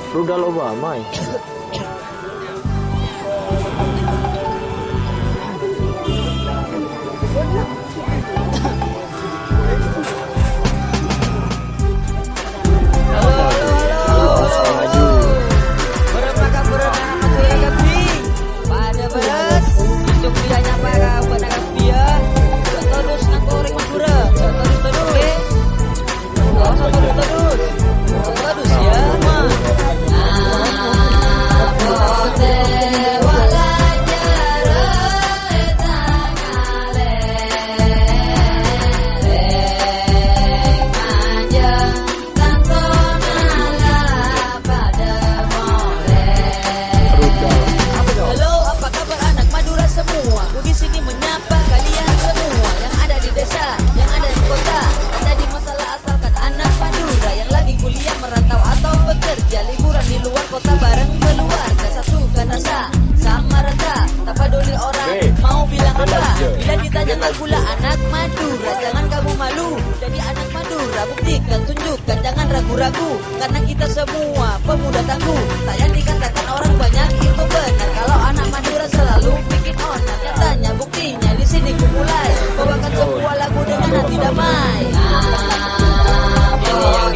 Rudal Obama ya. Pula anak Madura, jangan kamu malu. Jadi anak Madura, buktikan, tunjukkan, jangan ragu-ragu. Karena kita semua pemuda tangguh. Tak yang dikatakan orang banyak itu benar. Kalau anak Madura selalu bikin onar. Katanya buktinya di sini kumulai. Bawakan sebuah lagu dengan hati damai. Ini yang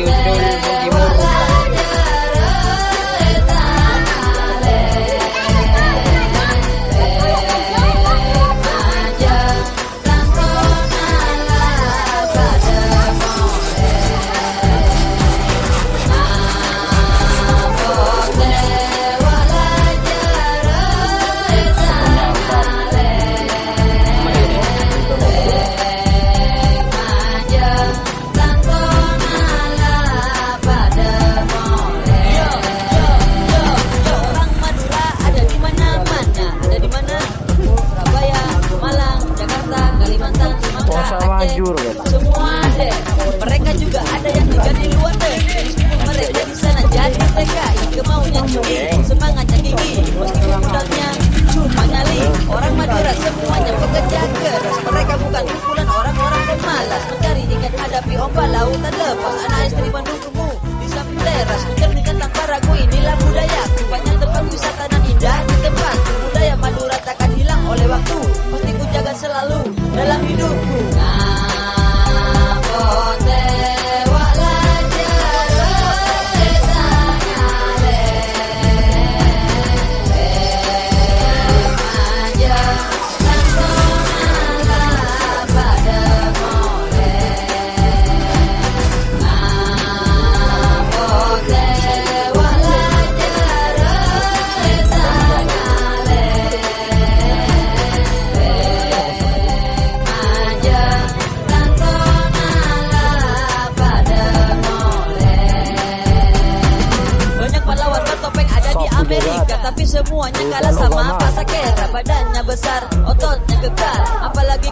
diundur semua deh. Mereka juga ada yang juga di luar negeri. Mereka di sana jadi TKI, kemaunya tinggi, semangatnya tinggi. Meskipun modalnya cuma nyali. Orang Madura semuanya pekerja keras. Mereka bukan kumpulan orang-orang pemalas. Mencari ikan hadapi ombak lautan lepas. Anak istri mendukungmu di samping teras. Mencerminkan tanpa ragu inilah budaya. Banyak tempat wisata dan indah di tempat. Budaya Madura takkan hilang oleh waktu. Pasti ku jaga selalu dalam hidupku. Tapi semuanya kalah sama Pasakera. Badannya besar, ototnya kekal. Apalagi